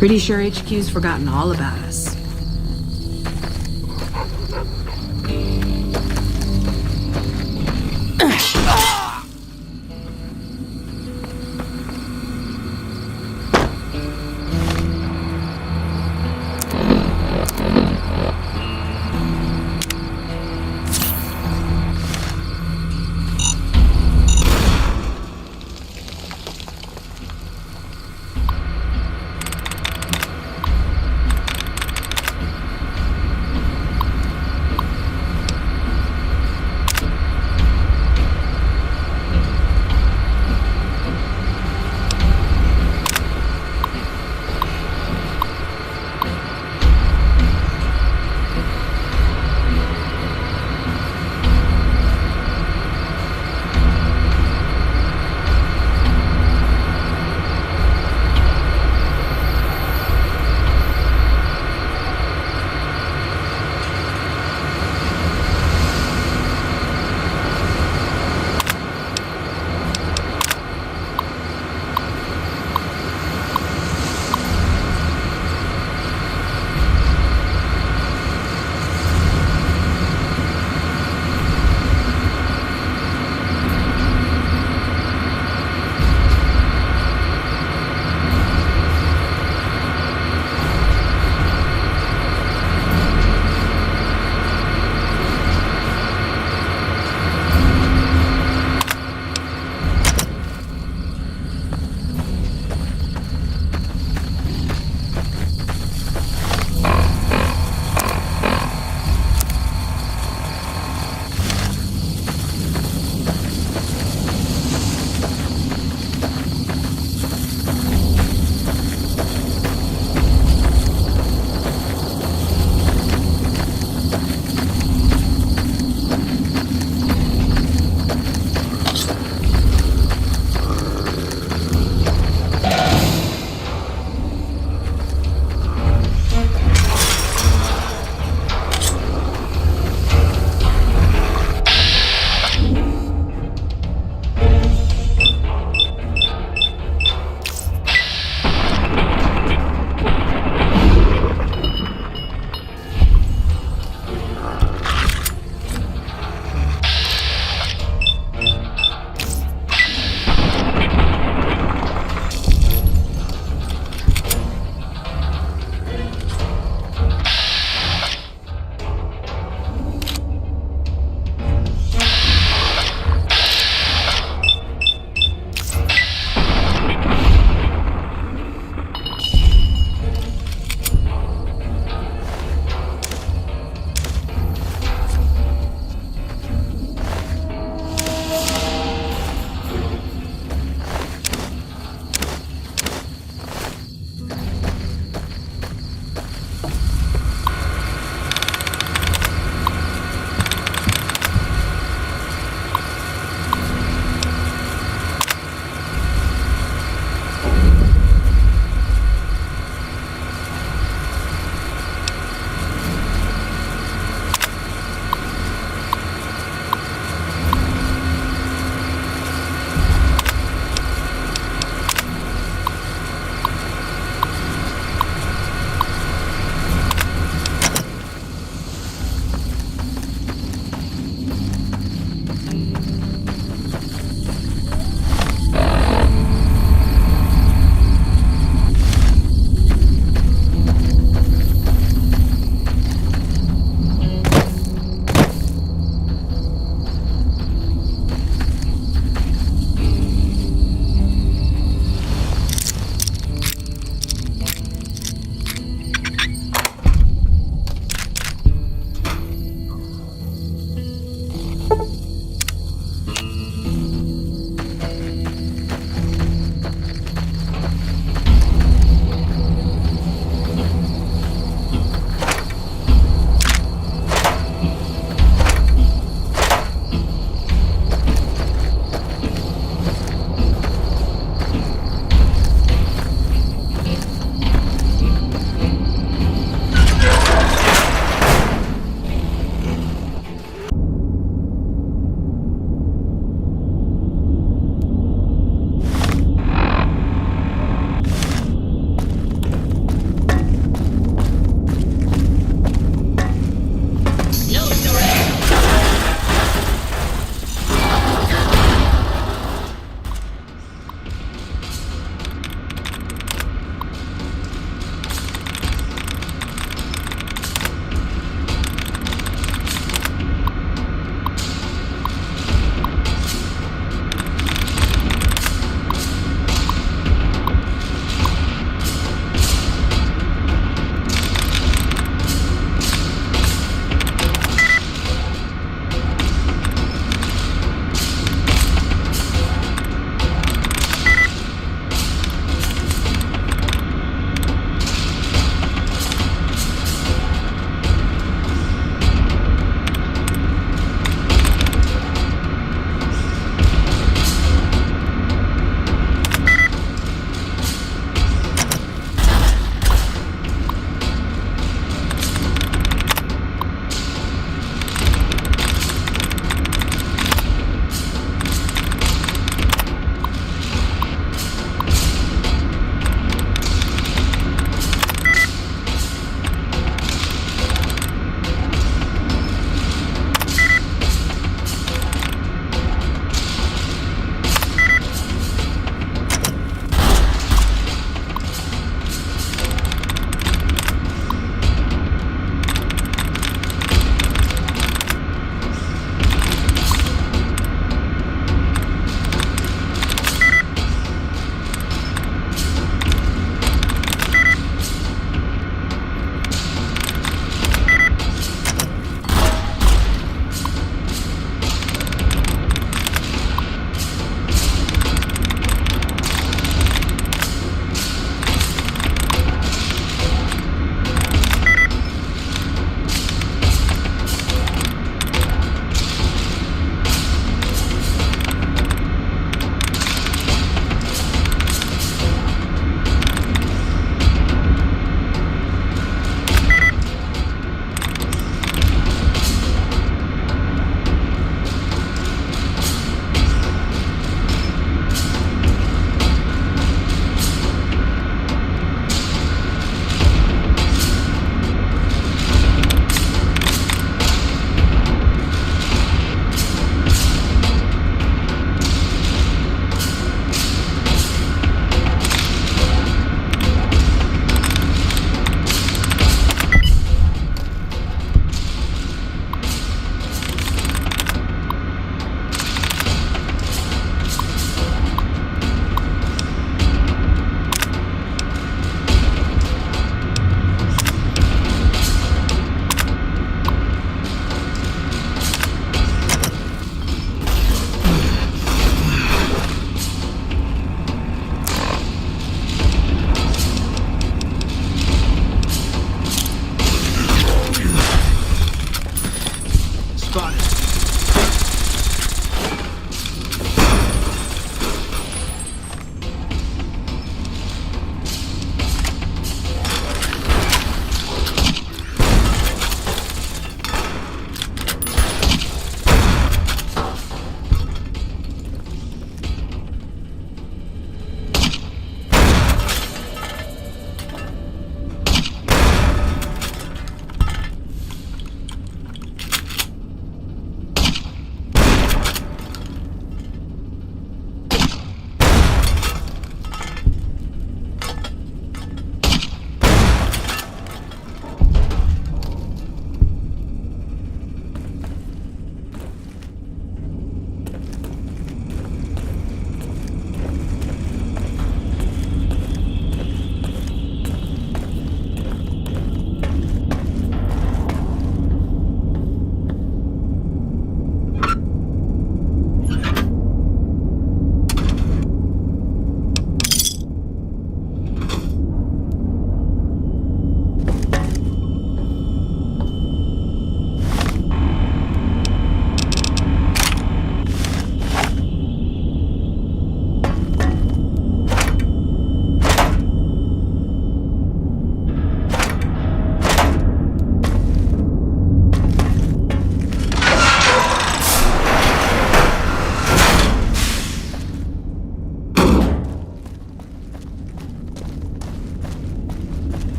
Pretty sure HQ's forgotten all about us.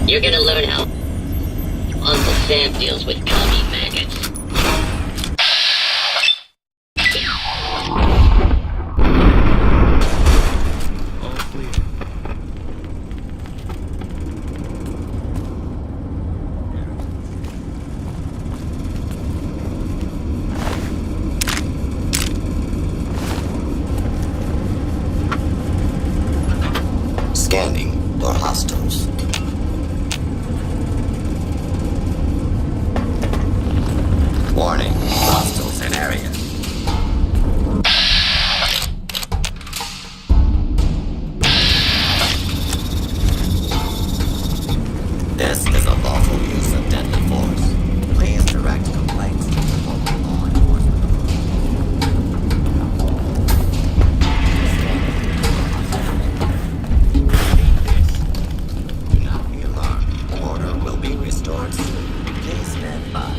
You're gonna learn how Uncle Sam deals with commie maggots. Scanning for hostiles. Warning, hostiles in area. This is a lawful use of deadly force. Please direct complaints to the local law enforcement. Do not be alarmed. Order will be restored soon. Please stand by.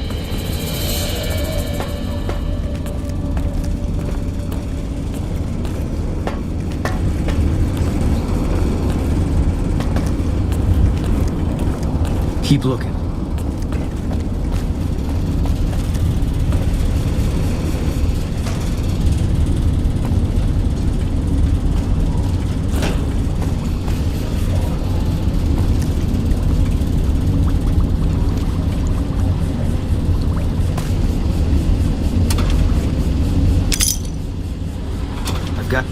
Keep looking. I've got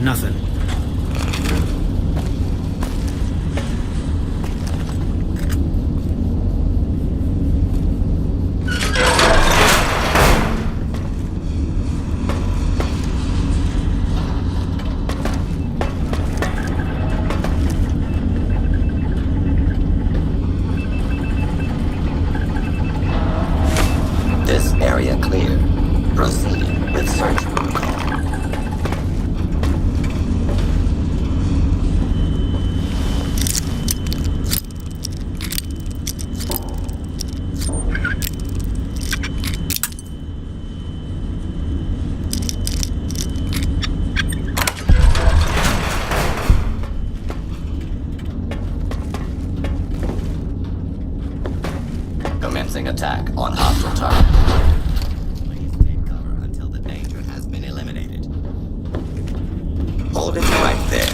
nothing. This area clear. Proceeding with search protocol. Commencing attack on hostile target. Please take cover until the danger has been eliminated. Hold it right there.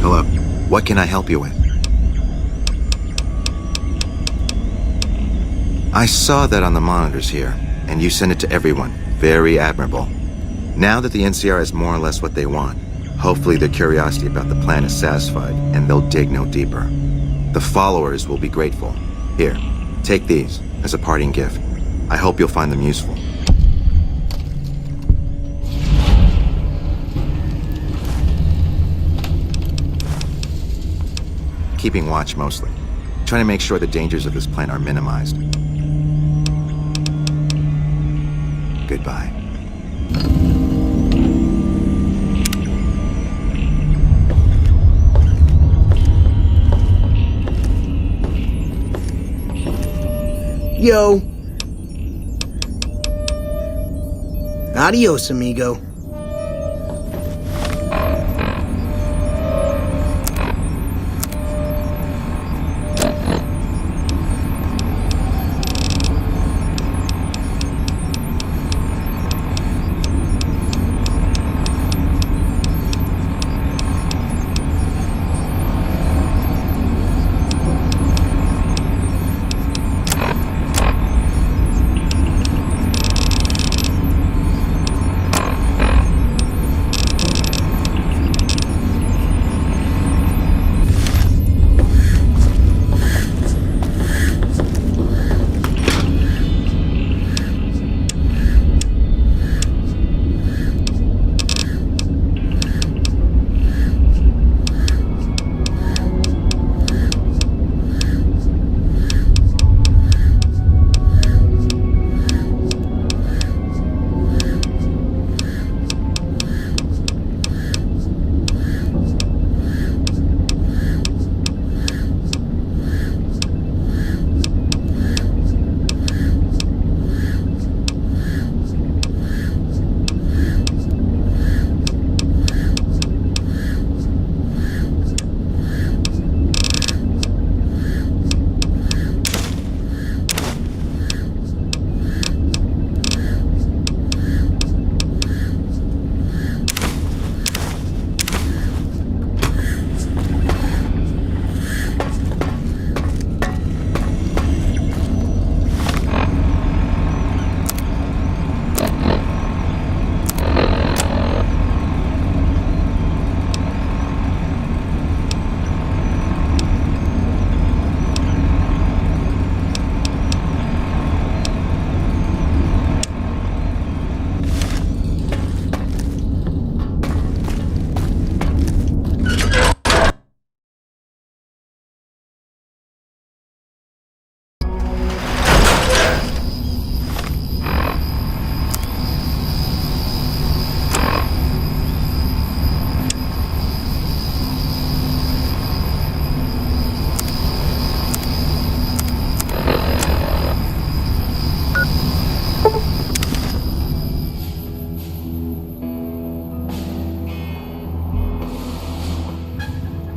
Hello. What can I help you with? I saw that on the monitors here, and you sent it to everyone. Very admirable. Now that the NCR is more or less what they want, hopefully their curiosity about the plan is satisfied, and they'll dig no deeper. The followers will be grateful. Here, take these as a parting gift. I hope you'll find them useful. Keeping watch mostly. Trying to make sure the dangers of this plan are minimized. Goodbye. Yo. Adios, amigo.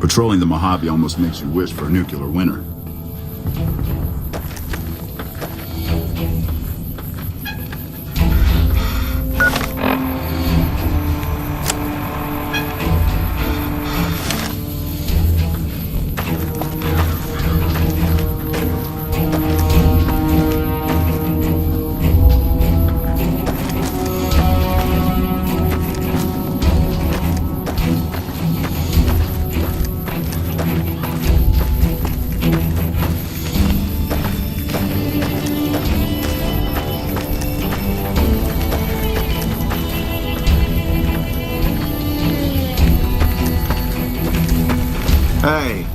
Patrolling the Mojave almost makes you wish for a nuclear winter. Hey.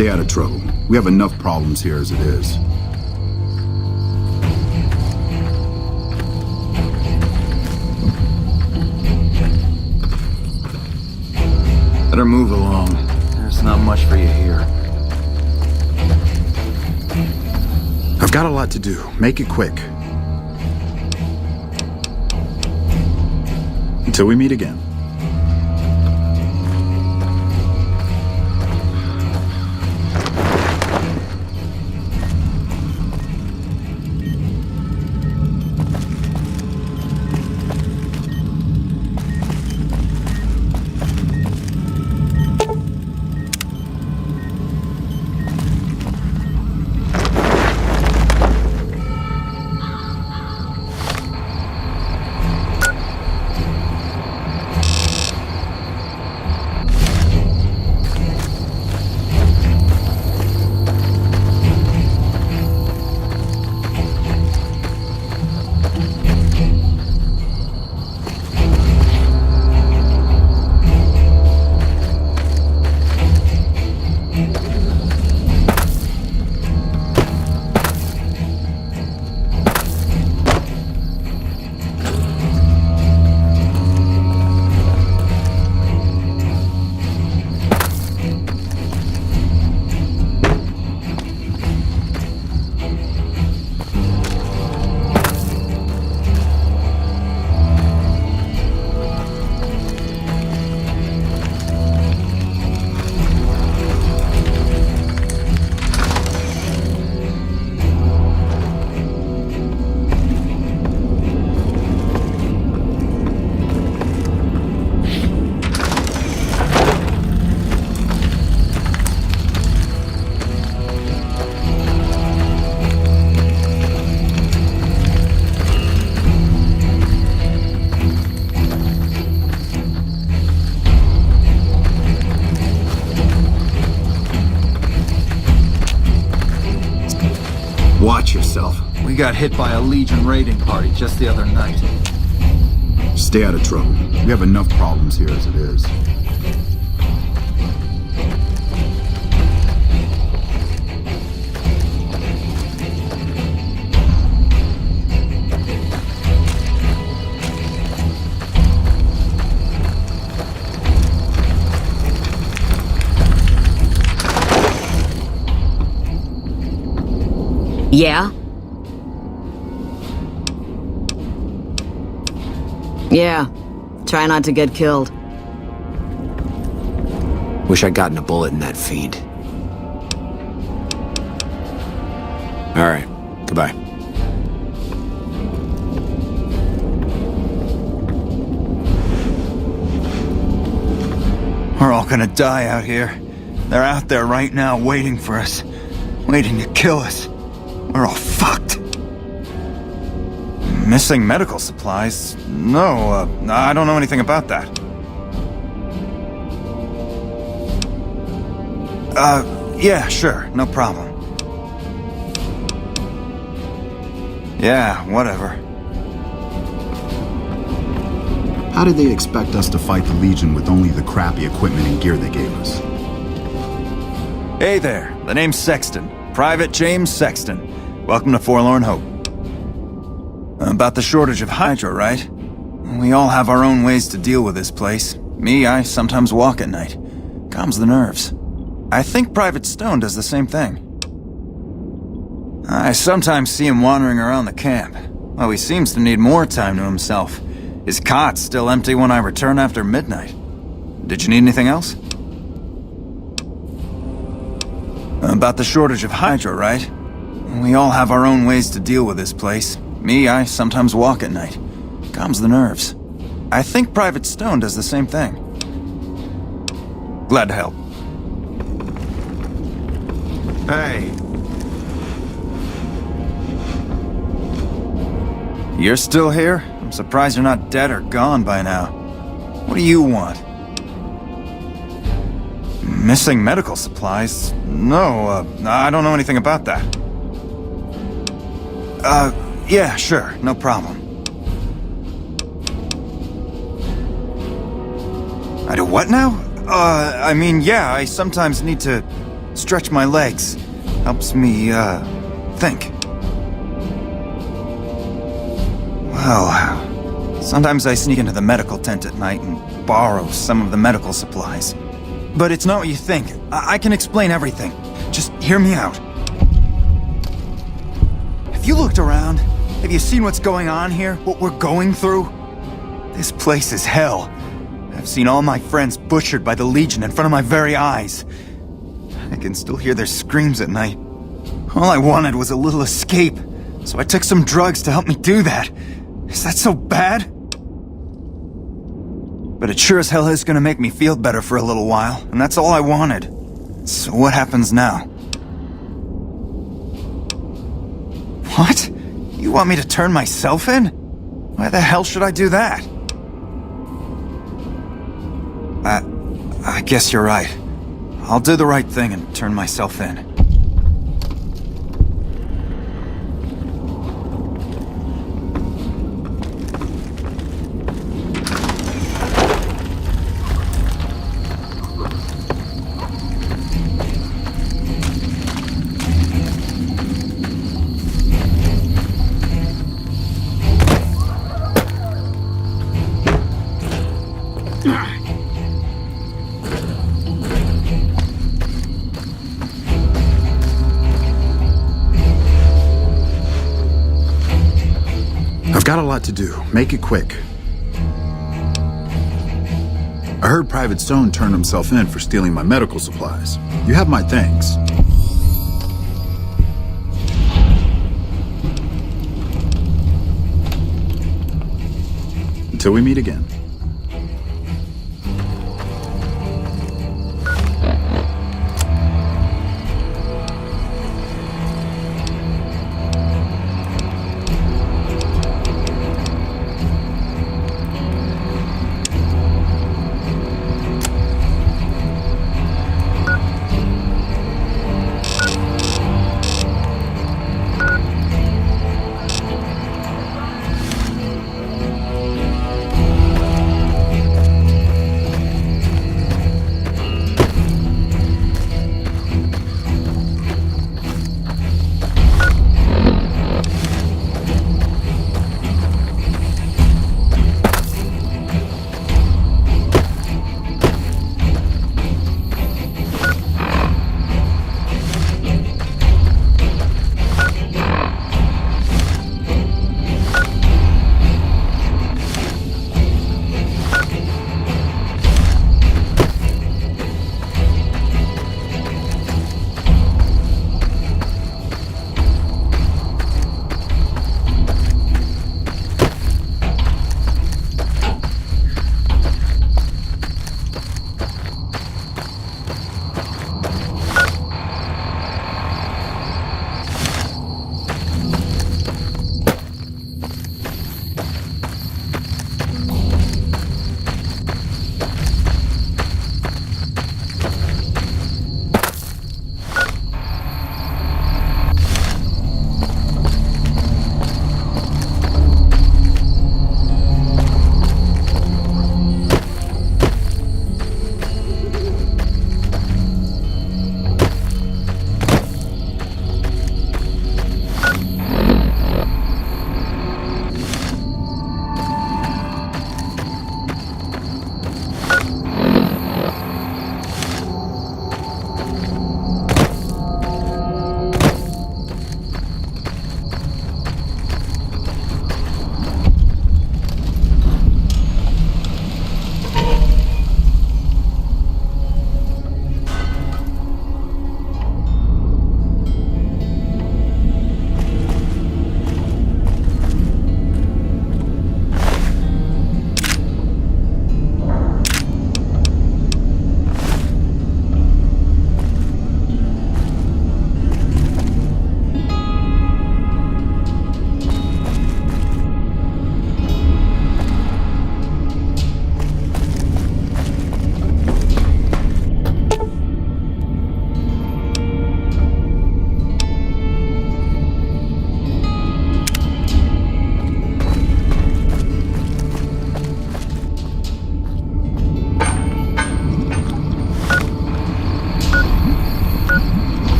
Stay out of trouble. We have enough problems here as it is. Better move along. There's not much for you here. I've got a lot to do. Make it quick. Until we meet again. Watch yourself. We got hit by a Legion raiding party just the other night. Stay out of trouble. We have enough problems here as it is. Yeah? Yeah. Try not to get killed. Wish I'd gotten a bullet in that fiend. Alright, goodbye. We're all gonna die out here. They're out there right now waiting for us. Waiting to kill us. We're all fucked. Missing medical supplies? No, I don't know anything about that. Yeah, sure, no problem. Yeah, whatever. How did they expect us to fight the Legion with only the crappy equipment and gear they gave us? Hey there, the name's Sexton. Private James Sexton. Welcome to Forlorn Hope. About the shortage of Hydra, right? We all have our own ways to deal with this place. Me, I sometimes walk at night. Calms the nerves. I think Private Stone does the same thing. I sometimes see him wandering around the camp. Well, he seems to need more time to himself. His cot's still empty when I return after midnight. Did you need anything else? About the shortage of Hydra, right? We all have our own ways to deal with this place. Me, I sometimes walk at night. Calms the nerves. I think Private Stone does the same thing. Glad to help. Hey. You're still here? I'm surprised you're not dead or gone by now. What do you want? Missing medical supplies? No, I don't know anything about that. Yeah, sure, no problem. I do what now? I mean, yeah, I sometimes need to stretch my legs. Helps me, think. Well, sometimes I sneak into the medical tent at night and borrow some of the medical supplies. But it's not what you think. I can explain everything. Just hear me out. Have you looked around? Have you seen what's going on here? What we're going through? This place is hell. I've seen all my friends butchered by the Legion in front of my very eyes. I can still hear their screams at night. All I wanted was a little escape, so I took some drugs to help me do that. Is that so bad? But it sure as hell is gonna make me feel better for a little while, and that's all I wanted. So what happens now? What? You want me to turn myself in? Why the hell should I do that? I guess you're right. I'll do the right thing and turn myself in. I've got a lot to do. Make it quick. I heard Private Stone turned himself in for stealing my medical supplies. You have my thanks. Until we meet again.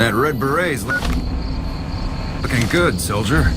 That red beret's looking good, soldier.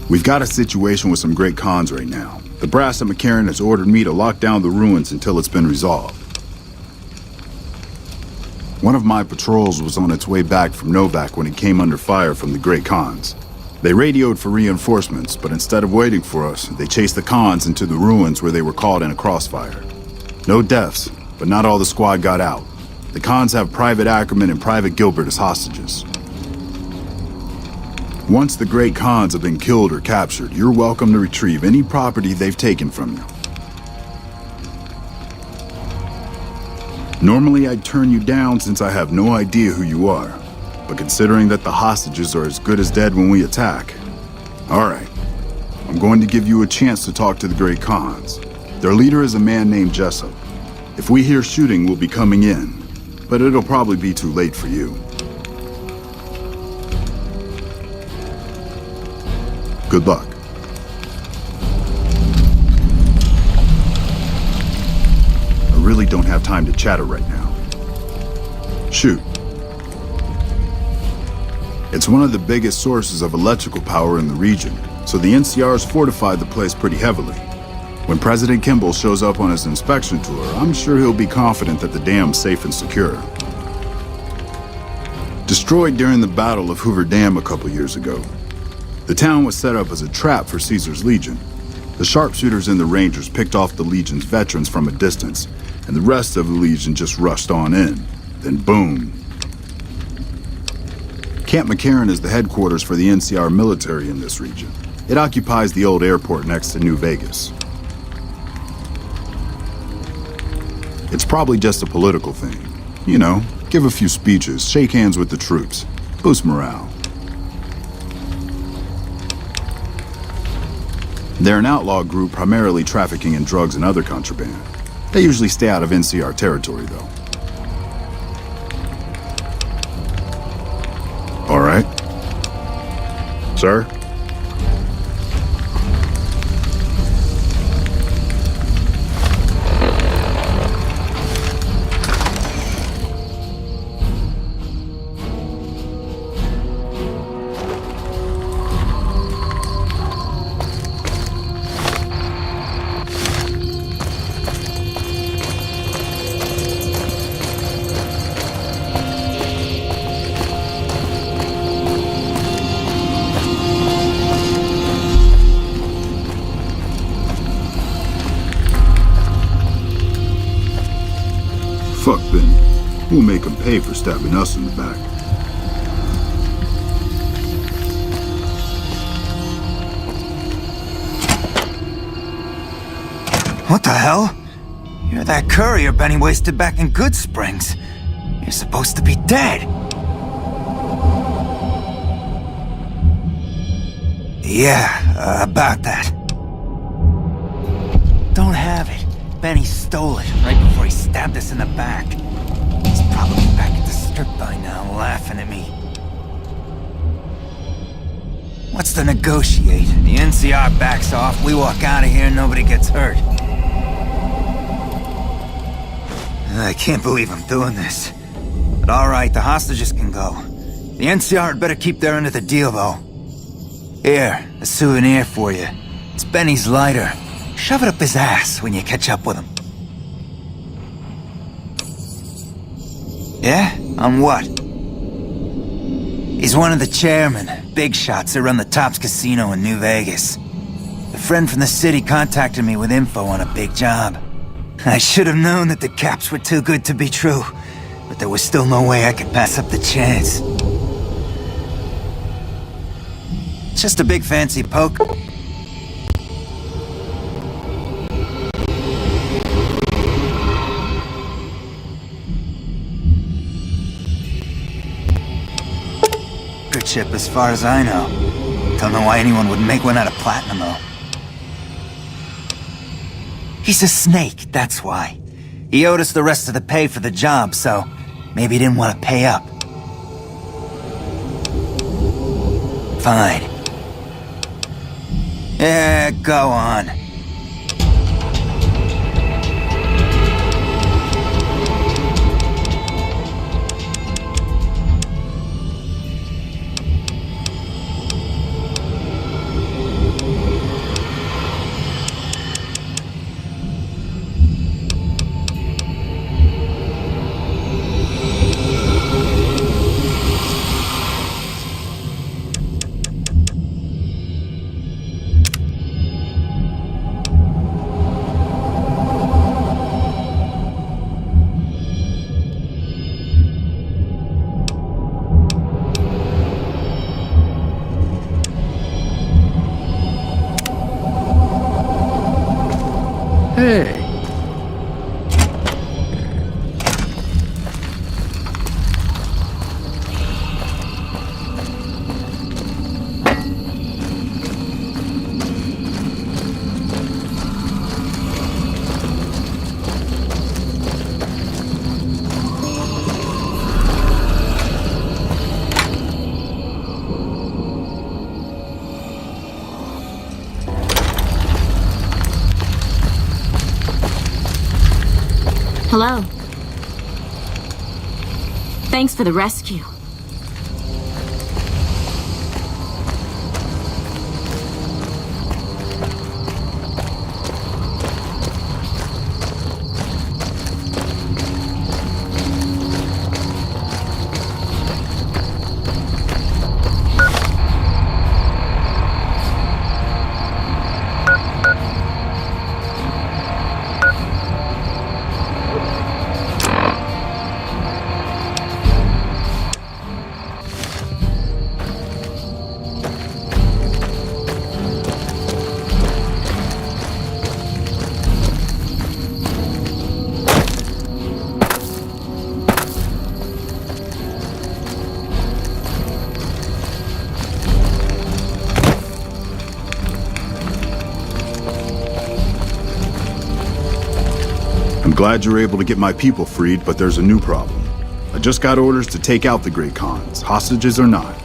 We've got a situation with some great cons right now. The brass at McCarran has ordered me to lock down the ruins until it's been resolved. One of my patrols was on its way back from Novak when it came under fire from the great cons. They radioed for reinforcements, but instead of waiting for us, they chased the cons into the ruins where they were caught in a crossfire. No deaths, but not all the squad got out. The cons have Private Ackerman and Private Gilbert as hostages. Once the great cons have been killed or captured, you're welcome to retrieve any property they've taken from you. Normally I'd turn you down since I have no idea who you are, but considering that the hostages are as good as dead when we attack, alright, I'm going to give you a chance to talk to the great cons. Their leader is a man named Jessup. If we hear shooting, we'll be coming in, but it'll probably be too late for you. Good luck. I really don't have time to chatter right now. Shoot. It's one of the biggest sources of electrical power in the region, so the NCR's fortified the place pretty heavily. When President Kimball shows up on his inspection tour, I'm sure he'll be confident that the dam's safe and secure. Destroyed during the Battle of Hoover Dam a couple years ago, the town was set up as a trap for Caesar's Legion. The sharpshooters and the Rangers picked off the Legion's veterans from a distance, and the rest of the Legion just rushed on in. Then boom. Camp McCarran is the headquarters for the NCR military in this region. It occupies the old airport next to New Vegas. It's probably just a political thing. You know, give a few speeches, shake hands with the troops, boost morale. They're an outlaw group primarily trafficking in drugs and other contraband. They usually stay out of NCR territory, though. All right. Sir? Fuck Benny. We'll make him pay for stabbing us in the back. What the hell? You're that courier Benny wasted back in Good Springs. You're supposed to be dead. Yeah, about that. Don't have it. Benny stole it right before he stabbed us in the back. He's probably back at the strip by now, laughing at me. What's to negotiate? The NCR backs off, we walk out of here, nobody gets hurt. I can't believe I'm doing this. But alright, the hostages can go. The NCR had better keep their end of the deal, though. Here, a souvenir for you. It's Benny's lighter. Shove it up his ass when you catch up with him. Yeah? On what? He's one of the chairmen, big shots that run the Tops Casino in New Vegas. A friend from the city contacted me with info on a big job. I should have known that the caps were too good to be true, but there was still no way I could pass up the chance. Just a big fancy poke. Good chip as far as I know. Don't know why anyone would make one out of platinum, though. He's a snake, that's why. He owed us the rest of the pay for the job, so maybe he didn't want to pay up. Fine. Yeah, go on. Hey. Hello. Thanks for the rescue. glad you're able to get my people freed, but there's a new problem. I just got orders to take out the Great Khans, hostages or not.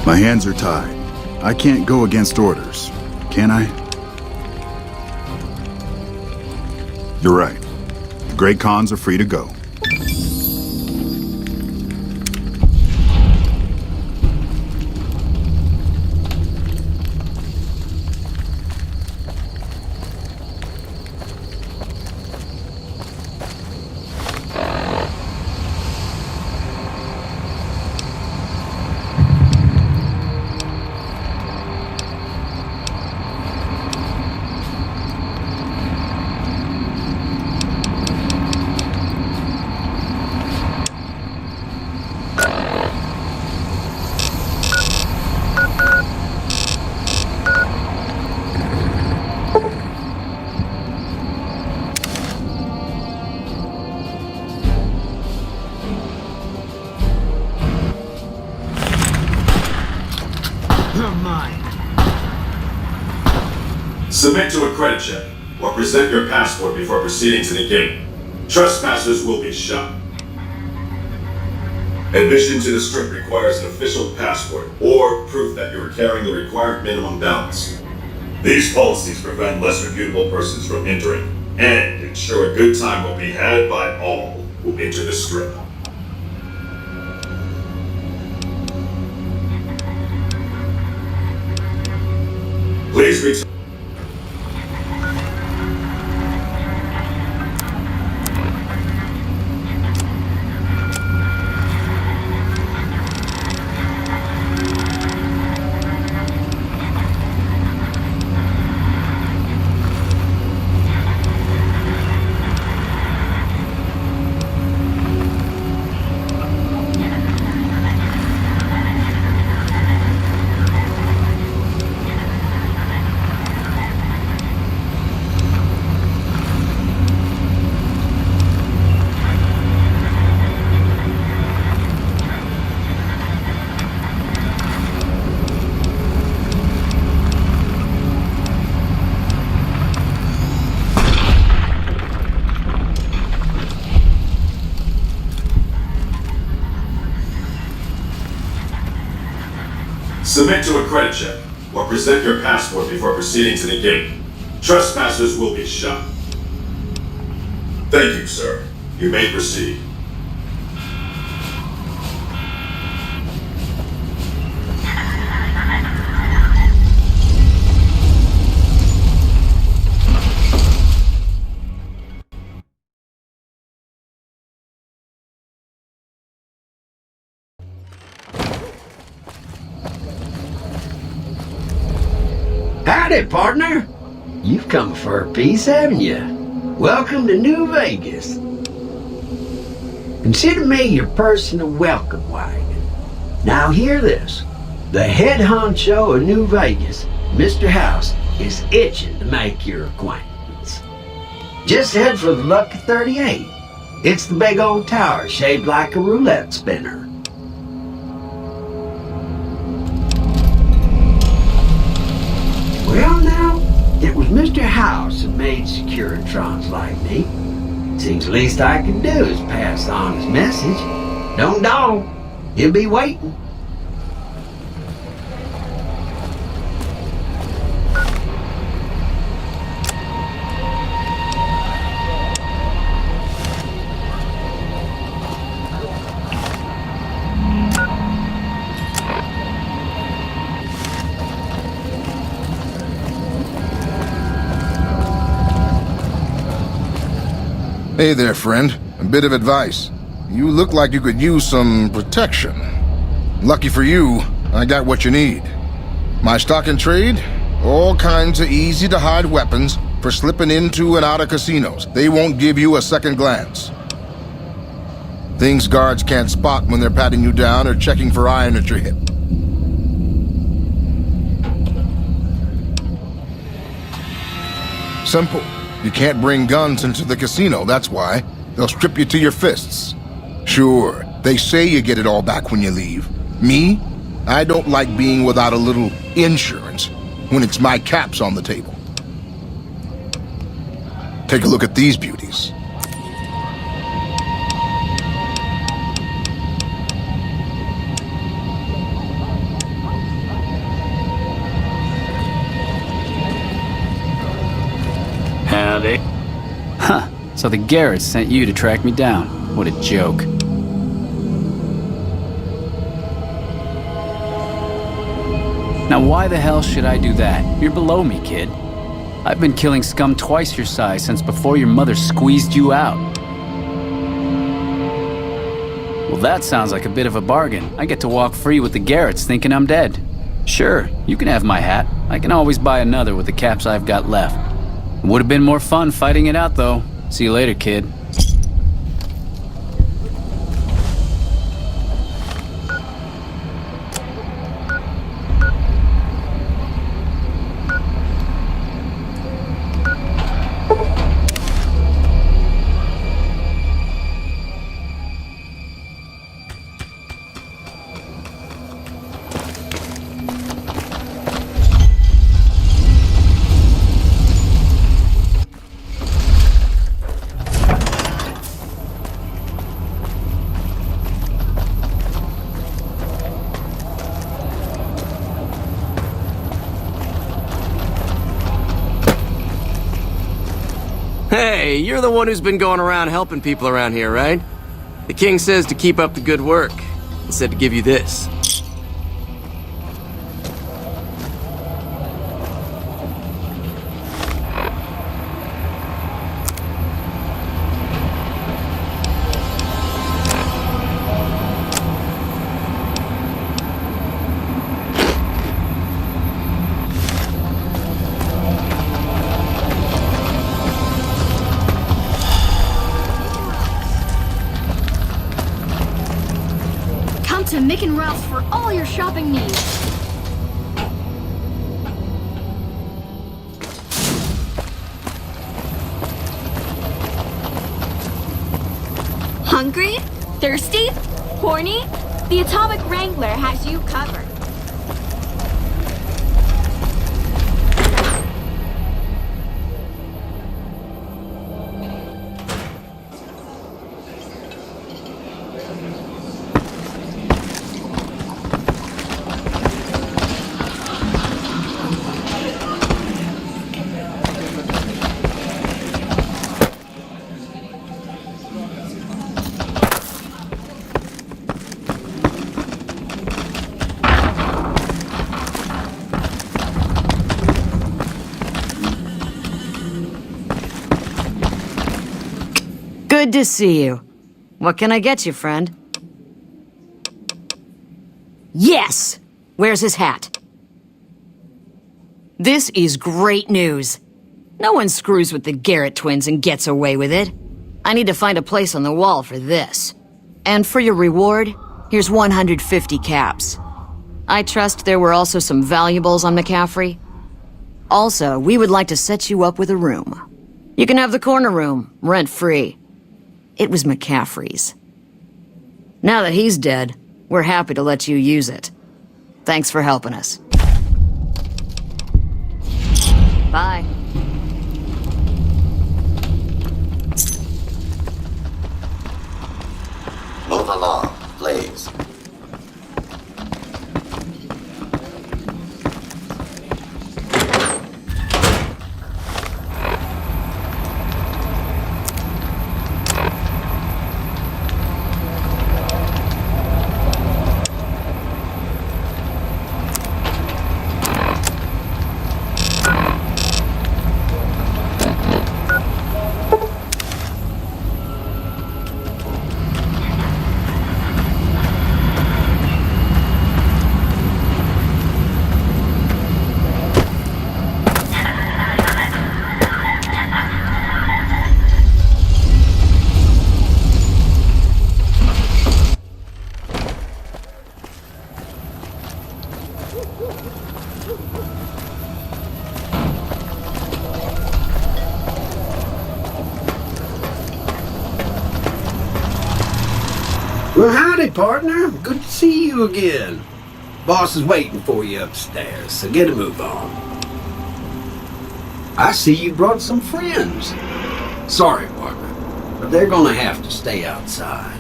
My hands are tied. I can't go against orders, can I? You're right. The Great Khans are free to go. Submit to a credit check, or present your passport before proceeding to the gate. Trespassers will be shot. Admission to the strip requires an official passport, or proof that you are carrying the required minimum balance. These policies prevent less reputable persons from entering, and ensure a good time will be had by all who enter the strip. Please return. Submit to a credit check, or present your passport before proceeding to the gate. Trespassers will be shot. Thank you, sir. You may proceed. Howdy, partner. You've come for a piece, haven't you? Welcome to New Vegas. Consider me your personal welcome wagon. Now hear this. The head honcho of New Vegas, Mr. House, is itching to make your acquaintance. Just head for the Lucky 38. It's the big old tower shaped like a roulette spinner. Well now, it was Mr. House who made Securitrons like me. Seems the least I can do is pass on his message. Don't dawdle. He'll be waiting. Hey there, friend. A bit of advice. You look like you could use some protection. Lucky for you, I got what you need. My stock and trade? All kinds of easy-to-hide weapons for slipping into and out of casinos. They won't give you a second glance. Things guards can't spot when they're patting you down or checking for iron at your hip. Simple. You can't bring guns into the casino, that's why. They'll strip you to your fists. Sure, they say you get it all back when you leave. Me? I don't like being without a little insurance when it's my caps on the table. Take a look at these beauties. Howdy. Huh. So the Garretts sent you to track me down. What a joke. Now why the hell should I do that? You're below me, kid. I've been killing scum twice your size since before your mother squeezed you out. Well, that sounds like a bit of a bargain. I get to walk free with the Garretts thinking I'm dead. Sure, you can have my hat. I can always buy another with the caps I've got left. It would have been more fun fighting it out, though. See you later, kid. Hey, you're the one who's been going around helping people around here, right? The king says to keep up the good work. He said to give you this. To Mick and Ralph's for all your shopping needs. Hungry? Thirsty? Horny? The Atomic Wrangler has you covered. Good to see you. What can I get you, friend? Yes! Where's his hat? This is great news. No one screws with the Garrett twins and gets away with it. I need to find a place on the wall for this. And for your reward, here's 150 caps. I trust there were also some valuables on McCaffrey. Also, we would like to set you up with a room. You can have the corner room, rent-free. It was McCaffrey's. Now that he's dead, we're happy to let you use it. Thanks for helping us. Bye. Move along, please. Well, howdy, partner. Good to see you again. Boss is waiting for you upstairs, so get a move on. I see you brought some friends. Sorry, partner, but they're gonna have to stay outside.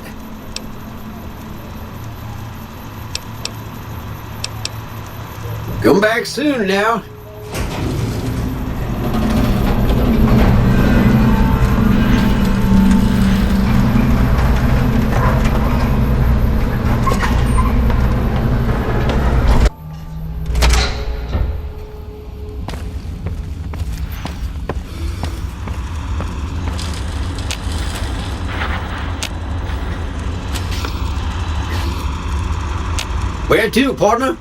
Come back soon now. Where to, partner?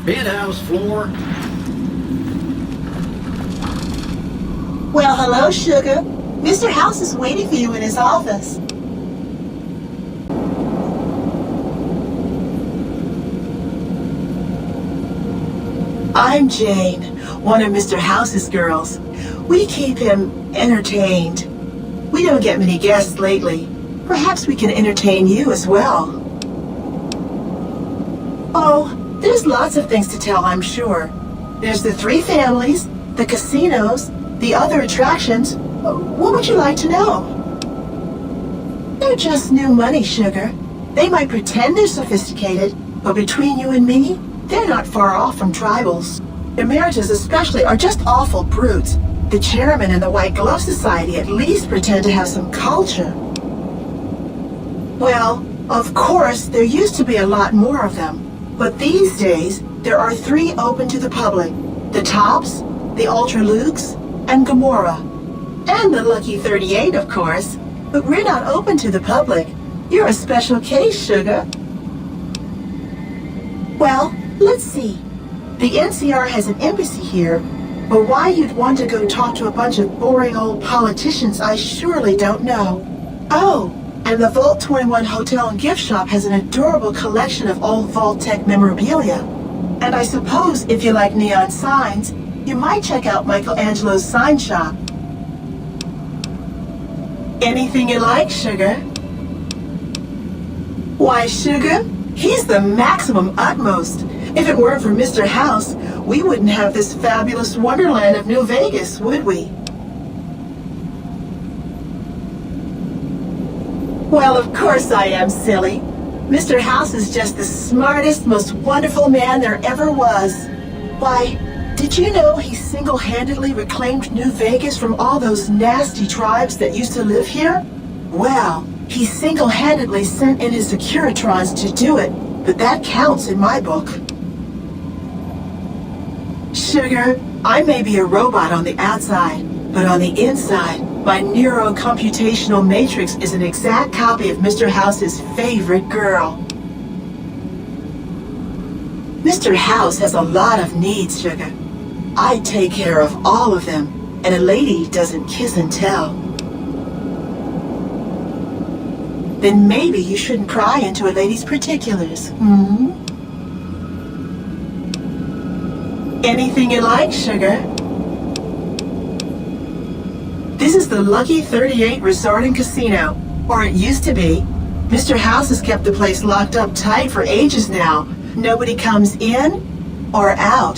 Penthouse floor. Well, hello, Sugar. Mr. House is waiting for you in his office. I'm Jane, one of Mr. House's girls. We keep him entertained. We don't get many guests lately. Perhaps we can entertain you as well. Oh, there's lots of things to tell, I'm sure. There's the 3 families, the casinos, the other attractions. What would you like to know? They're just new money, Sugar. They might pretend they're sophisticated, but between you and me, they're not far off from tribals. Emeritus especially are just awful brutes. The chairman and the White Glove Society at least pretend to have some culture. Well, of course, there used to be a lot more of them. But these days, there are 3 open to the public. The Tops, the Ultra Lukes, and Gamora. And the Lucky 38, of course. But we're not open to the public. You're a special case, Sugar. Well, let's see. The NCR has an embassy here, but why you'd want to go talk to a bunch of boring old politicians, I surely don't know. Oh, and the Vault 21 Hotel and Gift Shop has an adorable collection of old Vault-Tec memorabilia. And I suppose if you like neon signs, you might check out Michelangelo's sign shop. Anything you like, Sugar? Why, Sugar? He's the maximum utmost. If it weren't for Mr. House, we wouldn't have this fabulous wonderland of New Vegas, would we? Well, of course I am, silly. Mr. House is just the smartest, most wonderful man there ever was. Why, did you know he single-handedly reclaimed New Vegas from all those nasty tribes that used to live here? Well, he single-handedly sent in his Securitrons to do it, but that counts in my book. Sugar, I may be a robot on the outside, but on the inside, my neurocomputational matrix is an exact copy of Mr. House's favorite girl. Mr. House has a lot of needs, Sugar. I take care of all of them, and a lady doesn't kiss and tell. Then maybe you shouldn't pry into a lady's particulars, hmm? Anything you like, Sugar? This is the Lucky 38 Resort and Casino, or it used to be. Mr. House has kept the place locked up tight for ages now. Nobody comes in or out.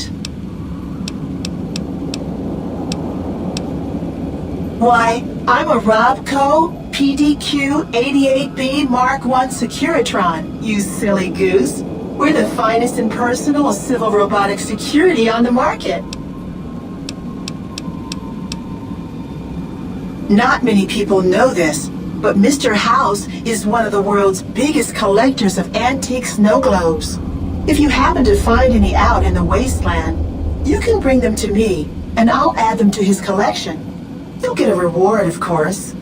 Why, I'm a Robco PDQ 88B Mark I Securitron, you silly goose. We're the finest in personal civil robotic security on the market. Not many people know this, but Mr. House is one of the world's biggest collectors of antique snow globes. If you happen to find any out in the wasteland, you can bring them to me, and I'll add them to his collection. You'll get a reward, of course.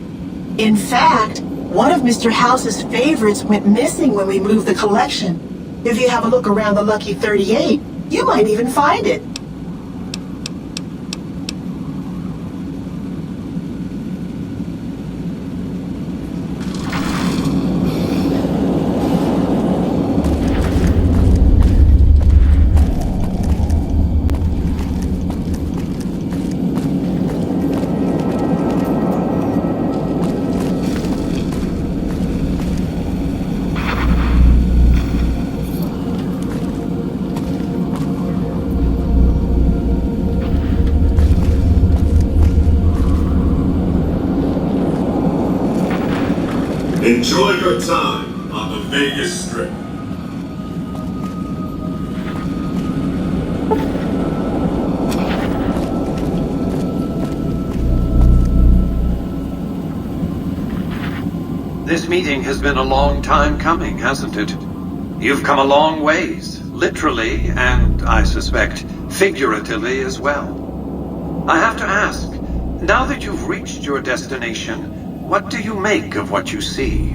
In fact, one of Mr. House's favorites went missing when we moved the collection. If you have a look around the Lucky 38, you might even find it. Enjoy your time on the Vegas Strip. This meeting has been a long time coming, hasn't it? You've come a long ways, literally, and I suspect figuratively as well. I have to ask, now that you've reached your destination, what do you make of what you see?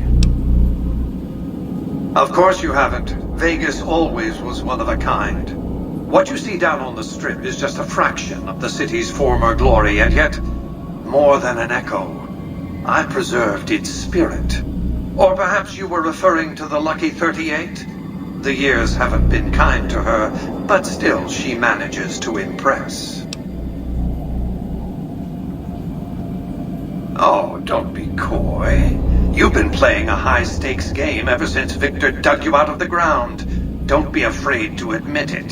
Of course you haven't. Vegas always was one of a kind. What you see down on the Strip is just a fraction of the city's former glory, and yet, more than an echo, I preserved its spirit. Or perhaps you were referring to the Lucky 38? The years haven't been kind to her, but still she manages to impress. Oh, don't be coy. You've been playing a high-stakes game ever since Victor dug you out of the ground. Don't be afraid to admit it.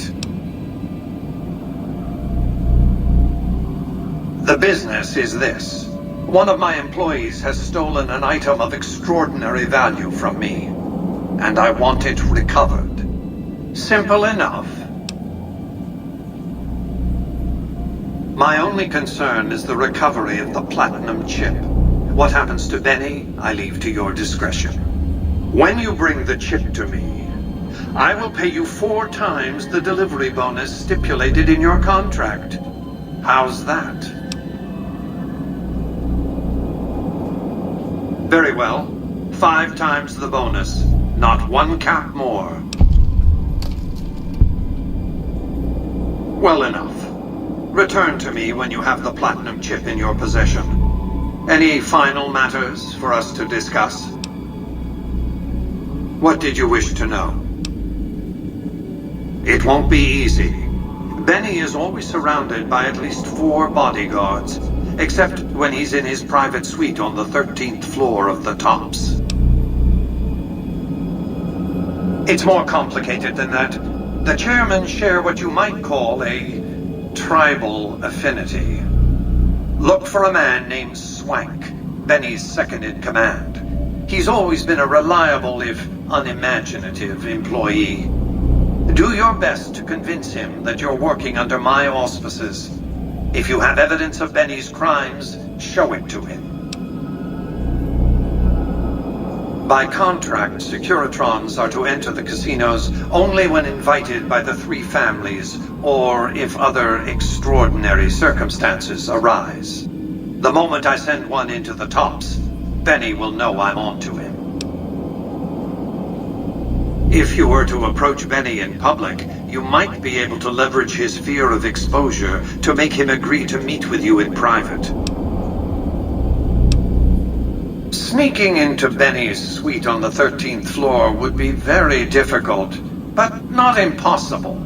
The business is this. One of my employees has stolen an item of extraordinary value from me, and I want it recovered. Simple enough. My only concern is the recovery of the platinum chip. What happens to Benny, I leave to your discretion. When you bring the chip to me, I will pay you 4 times the delivery bonus stipulated in your contract. How's that? Very well. 5 times the bonus. Not 1 cap more. Well enough. Return to me when you have the platinum chip in your possession. Any final matters for us to discuss? What did you wish to know? It won't be easy. Benny is always surrounded by at least 4 bodyguards, except when he's in his private suite on the 13th floor of the Tops. It's more complicated than that. The chairmen share what you might call a tribal affinity. Look for a man named Swank, Benny's second-in-command. He's always been a reliable, if unimaginative, employee. Do your best to convince him that you're working under my auspices. If you have evidence of Benny's crimes, show it to him. By contract, Securitrons are to enter the casinos only when invited by the 3 families, or if other extraordinary circumstances arise. The moment I send one into the Tops, Benny will know I'm on to him. If you were to approach Benny in public, you might be able to leverage his fear of exposure to make him agree to meet with you in private. Sneaking into Benny's suite on the 13th floor would be very difficult, but not impossible.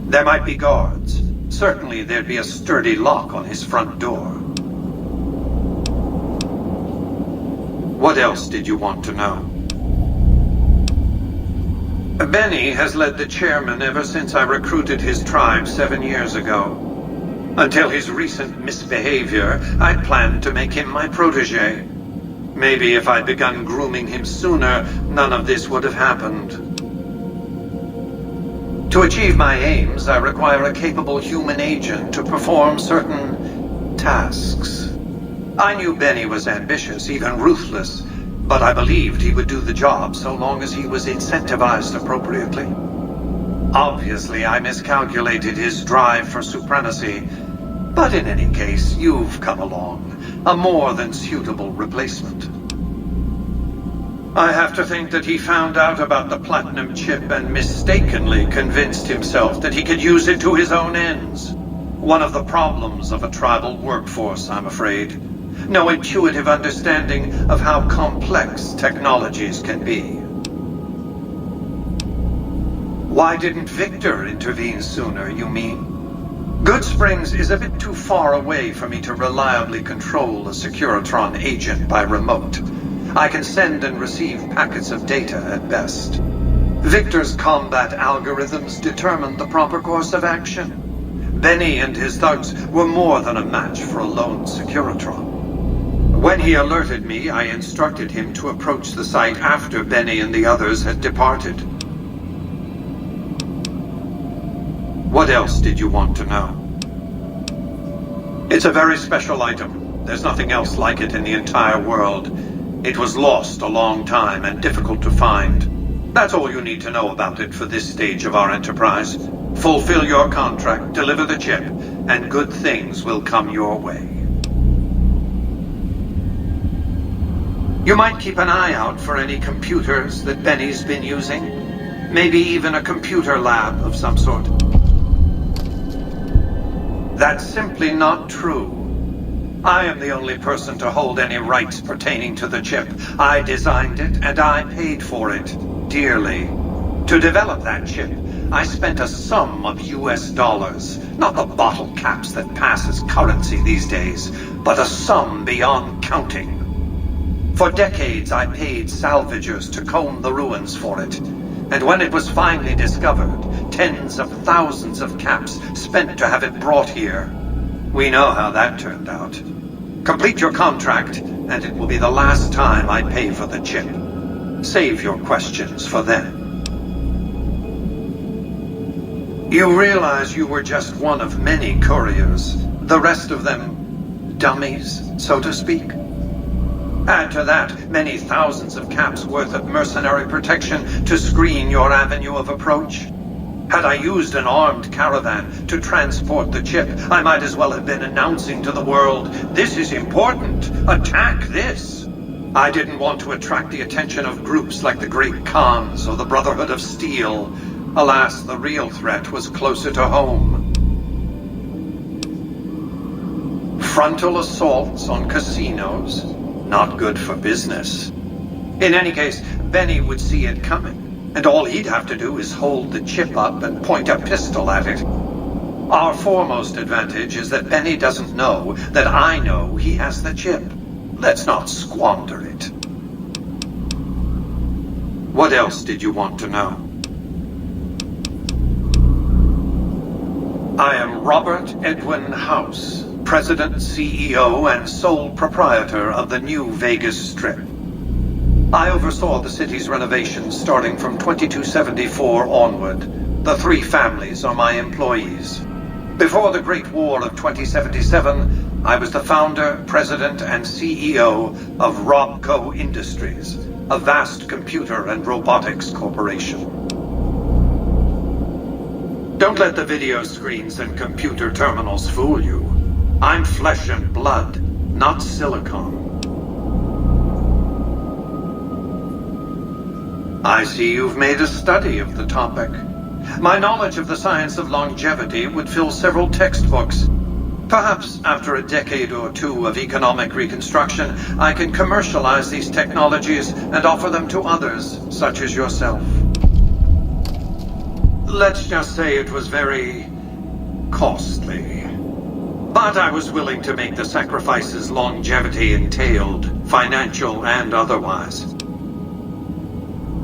There might be guards. Certainly there'd be a sturdy lock on his front door. What else did you want to know? Benny has led the chairman ever since I recruited his tribe 7 years ago. Until his recent misbehavior, I'd planned to make him my protege. Maybe if I'd begun grooming him sooner, none of this would have happened. To achieve my aims, I require a capable human agent to perform certain tasks. I knew Benny was ambitious, even ruthless, but I believed he would do the job so long as he was incentivized appropriately. Obviously, I miscalculated his drive for supremacy, but in any case, you've come along. A more than suitable replacement. I have to think that he found out about the platinum chip and mistakenly convinced himself that he could use it to his own ends. One of the problems of a tribal workforce, I'm afraid. No intuitive understanding of how complex technologies can be. Why didn't Victor intervene sooner, you mean? Good Springs is a bit too far away for me to reliably control a Securitron agent by remote. I can send and receive packets of data at best. Victor's combat algorithms determined the proper course of action. Benny and his thugs were more than a match for a lone Securitron. When he alerted me, I instructed him to approach the site after Benny and the others had departed. What else did you want to know? It's a very special item. There's nothing else like it in the entire world. It was lost a long time and difficult to find. That's all you need to know about it for this stage of our enterprise. Fulfill your contract, deliver the chip, and good things will come your way. You might keep an eye out for any computers that Benny's been using. Maybe even a computer lab of some sort. That's simply not true. I am the only person to hold any rights pertaining to the chip. I designed it, and I paid for it, dearly. To develop that chip, I spent a sum of US dollars. Not the bottle caps that pass as currency these days, but a sum beyond counting. For decades, I paid salvagers to comb the ruins for it. And when it was finally discovered, tens of thousands of caps spent to have it brought here. We know how that turned out. Complete your contract, and it will be the last time I pay for the chip. Save your questions for then. You realize you were just one of many couriers. The rest of them, dummies, so to speak. Add to that many thousands of caps worth of mercenary protection to screen your avenue of approach. Had I used an armed caravan to transport the chip, I might as well have been announcing to the world, "This is important. Attack this." I didn't want to attract the attention of groups like the Great Khans or the Brotherhood of Steel. Alas, the real threat was closer to home. Frontal assaults on casinos. Not good for business. In any case, Benny would see it coming, and all he'd have to do is hold the chip up and point a pistol at it. Our foremost advantage is that Benny doesn't know that I know he has the chip. Let's not squander it. What else did you want to know? I am Robert Edwin House, President, CEO, and sole proprietor of the new Vegas Strip. I oversaw the city's renovations starting from 2274 onward. The 3 families are my employees. Before the Great War of 2077, I was the founder, president, and CEO of Robco Industries, a vast computer and robotics corporation. Don't let the video screens and computer terminals fool you. I'm flesh and blood, not silicone. I see you've made a study of the topic. My knowledge of the science of longevity would fill several textbooks. Perhaps after a decade or 2 of economic reconstruction, I can commercialize these technologies and offer them to others, such as yourself. Let's just say it was very costly. But I was willing to make the sacrifices longevity entailed, financial and otherwise.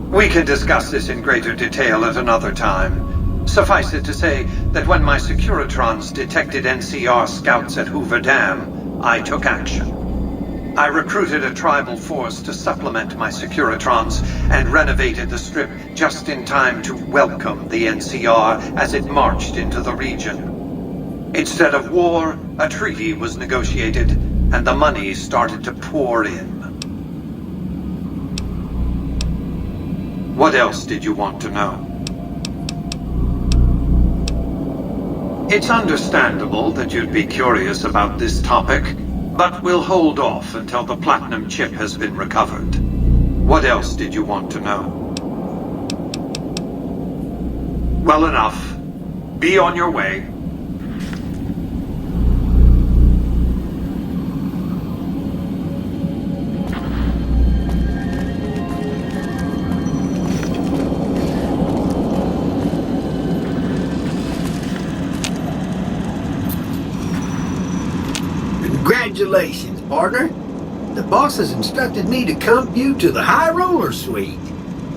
We can discuss this in greater detail at another time. Suffice it to say that when my Securitrons detected NCR scouts at Hoover Dam, I took action. I recruited a tribal force to supplement my Securitrons and renovated the Strip just in time to welcome the NCR as it marched into the region. Instead of war, a treaty was negotiated, and the money started to pour in. What else did you want to know? It's understandable that you'd be curious about this topic, but we'll hold off until the platinum chip has been recovered. What else did you want to know? Well enough. Be on your way. Congratulations, partner. The boss has instructed me to comp you to the High Roller Suite.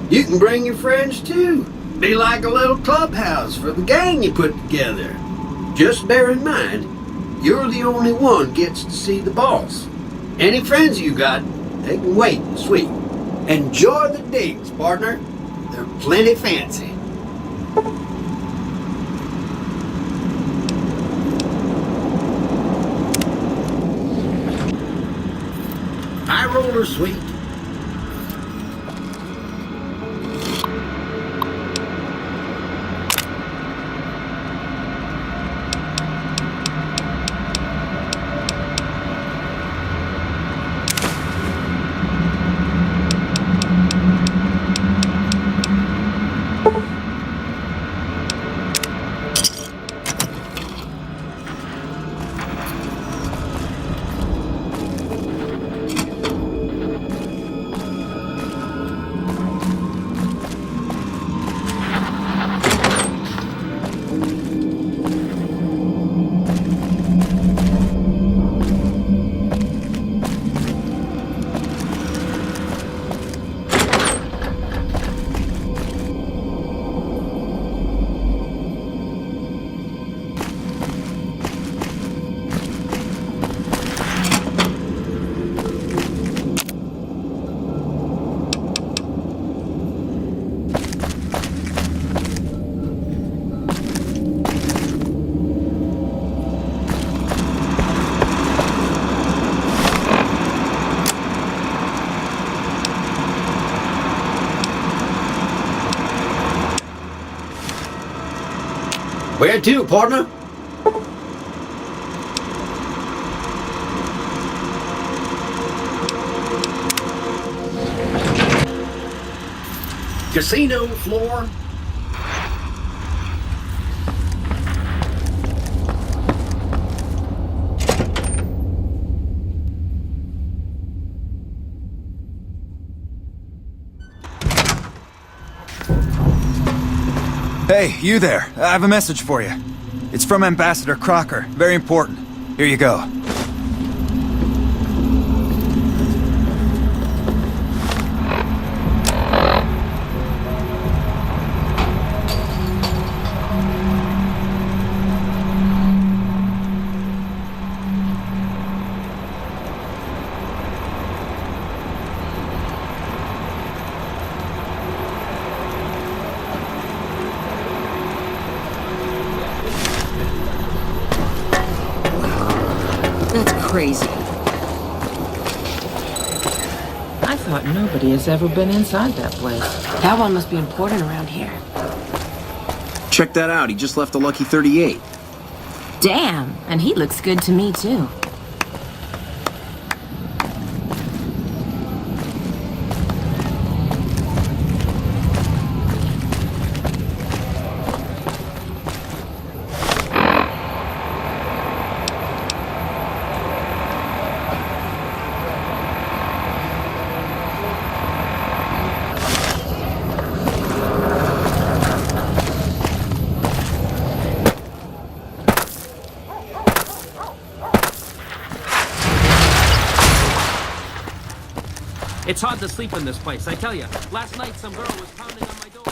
You can bring your friends too. Be like a little clubhouse for the gang you put together. Just bear in mind, you're the only one gets to see the boss. Any friends you got, they can wait and sweep. Enjoy the digs, partner. They're plenty fancy. High roller sweet. Where to, partner? Casino floor. Hey, you there. I have a message for you. It's from Ambassador Crocker. Very important. Here you go. That's crazy. I thought nobody has ever been inside that place. That one must be important around here. Check that out. He just left a lucky 38. Damn, and he looks good to me too. It's hard to sleep in this place, I tell you. Last night, some girl was pounding on my door.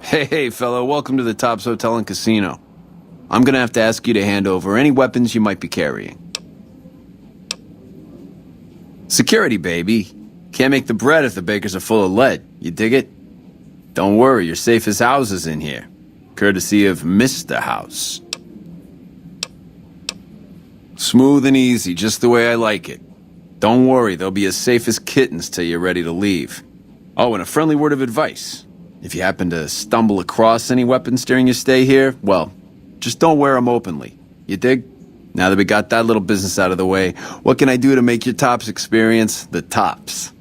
Hey, fellow, welcome to the Tops Hotel and Casino. I'm gonna have to ask you to hand over any weapons you might be carrying. Security, baby. Can't make the bread if the bakers are full of lead. You dig it? Don't worry, your safest house is in here. Courtesy of Mr. House. Smooth and easy, just the way I like it. Don't worry, they'll be as safe as kittens till you're ready to leave. Oh, and a friendly word of advice. If you happen to stumble across any weapons during your stay here, well, just don't wear them openly. You dig? Now that we got that little business out of the way, what can I do to make your Tops experience the tops?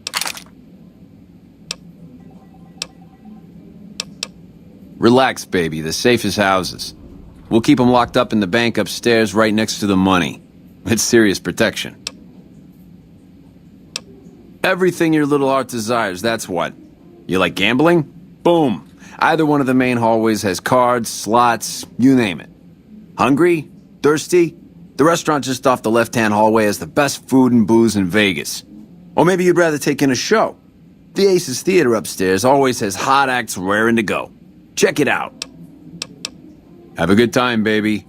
Relax, baby. The safest houses. We'll keep them locked up in the bank upstairs right next to the money. It's serious protection. Everything your little heart desires, that's what. You like gambling? Boom. Either one of the main hallways has cards, slots, you name it. Hungry? Thirsty? The restaurant just off the left-hand hallway has the best food and booze in Vegas. Or maybe you'd rather take in a show. The Aces Theater upstairs always has hot acts raring to go. Check it out. Have a good time, baby.